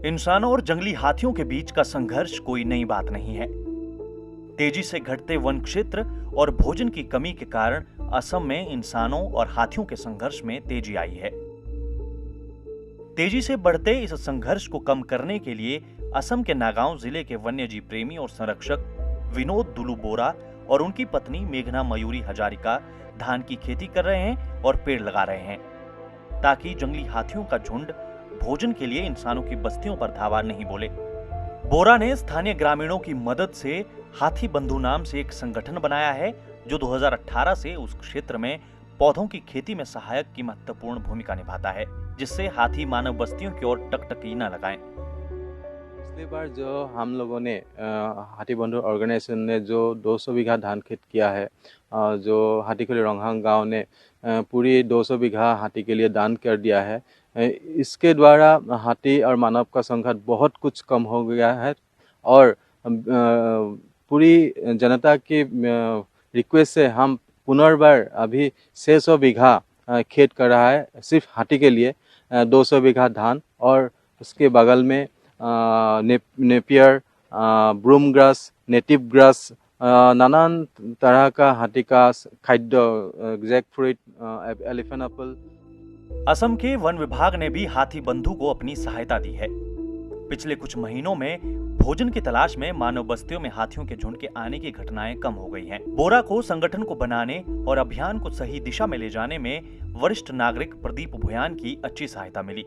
इंसानों और जंगली हाथियों के बीच का संघर्ष कोई नई बात नहीं है। तेजी से घटते वन क्षेत्र और भोजन की कमी के कारण असम में इंसानों और हाथियों के संघर्ष में तेजी आई है। तेजी से बढ़ते इस संघर्ष को कम करने के लिए असम के नागांव जिले के वन्यजीव प्रेमी और संरक्षक विनोद दुलु बोरा और उनकी पत्नी मेघना मयूरी हजारिका धान की खेती कर रहे हैं और पेड़ लगा रहे हैं, ताकि जंगली हाथियों का झुंड भोजन के लिए इंसानों की बस्तियों पर धावा नहीं बोले। बोरा ने स्थानीय ग्रामीणों की मदद से हाथी बंधु नाम से एक संगठन बनाया है, जो 2018 से उस क्षेत्र में पौधों की खेती में सहायक की महत्वपूर्ण भूमिका निभाता है, जिससे हाथी मानव बस्तियों की ओर टकटकी न लगाएं। पिछली बार जो हम लोगों ने हाथी बंधु ऑर्गेनाइजेशन ने जो 200 बीघा धान खेत किया है, जो हाथीखुली रोंगहांग गांव ने पूरी 200 बीघा हाथी के लिए दान कर दिया है। इसके द्वारा हाथी और मानव का संघर्ष बहुत कुछ कम हो गया है और पूरी जनता की रिक्वेस्ट से हम पुनर्बार अभी 600 बीघा खेत कर रहा है, सिर्फ हाथी के लिए 200 बीघा धान और उसके बगल में napier, broom grass, native grass, नानान तरह का हाथी का खाद्य, jack fruit, elephant apple. Assam के वन विभाग ने भी हाथी बंधु को अपनी सहायता दी है। पिछले कुछ महीनों में भोजन की तलाश में मानव बस्तियों में हाथियों के झुंड के आने की घटनाएं कम हो गई हैं। बोरा को संगठन को बनाने और अभियान को सही दिशा में ले जाने में वरिष्ठ नागरिक प्रदीप भुयान की अच्छी सहायता मिली।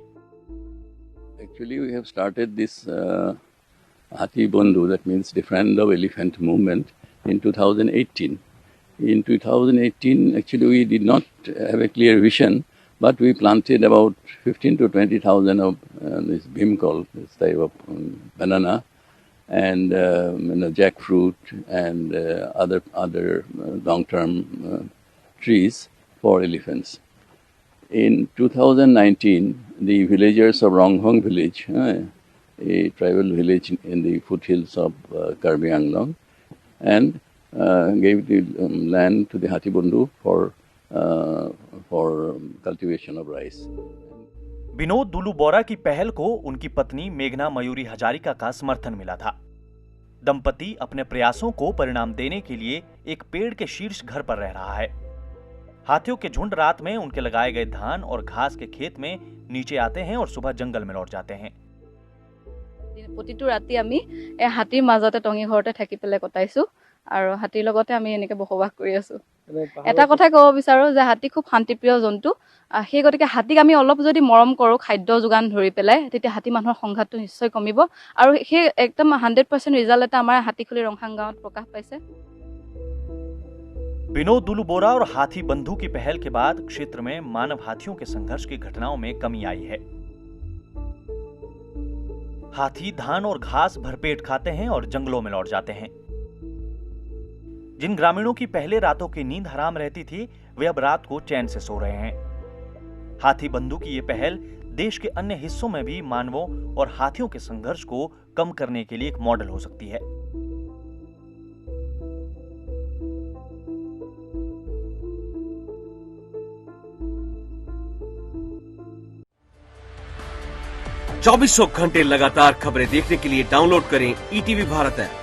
Actually, we have started this Hathi Bandhu, that means Defend of Elephant movement, in 2018. In 2018, actually, we did not have a clear vision, but we planted about 15 to 20,000 of this bhimkol, this type of banana, and jackfruit and other long-term trees for elephants. In 2019, the villagers of Ronghong village, a tribal village in the foothills of Karbi Anglong, and gave the land to the Hathi Bandhu for cultivation of rice. Vinod दुलु बोरा की पहल को उनकी पत्नी मेघना मयूरी हजारिका का समर्थन मिला था। दंपति अपने प्रयासों को परिणाम देने के लिए एक पेड़ के शीर्ष घर पर रह रहा है। हाथियों के झुंड रात में उनके लगाए गए धान और घास के खेत में नीचे आते हैं और सुबह जंगल में लौट जाते हैं। প্ৰতিটো ৰাতি আমি এই হাতীৰ মাজতে টঙি ঘৰতে থাকি পেলাই কটাইছো আৰু হাতীৰ লগতে আমি এনেকে বসবাস কৰি আছো। এটা কথা ক'ব বিচাৰো যে হাতী খুব শান্তিপ্ৰিয় জন্তু, সেই গতিকে হাতীক আমি অলপ যদি মৰম কৰো, খাদ্য যোগান ধৰি পেলাই, তেতিয়া হাতী মানুহৰ সংঘাতটো নিশ্চয় কমিব আৰু সেই একদম 100% ৰিজাল্ট এটা আমাৰ হাতীখুলি ৰংহাং গাঁৱত প্ৰকাশ পাইছে। विनोद दुलु बोरा और हाथी बंधु की पहल के बाद क्षेत्र में मानव हाथियों के संघर्ष की घटनाओं में कमी आई है। हाथी धान और घास भरपेट खाते हैं और जंगलों में लौट जाते हैं। जिन ग्रामीणों की पहले रातों की नींद हराम रहती थी, वे अब रात को चैन से सो रहे हैं। हाथी बंधु की ये पहल देश के अन्य हिस्सों में भी मानवों और हाथियों के संघर्ष को कम करने के लिए एक मॉडल हो सकती है। 24 घंटे लगातार खबरें देखने के लिए डाउनलोड करें ईटीवी भारत ऐप।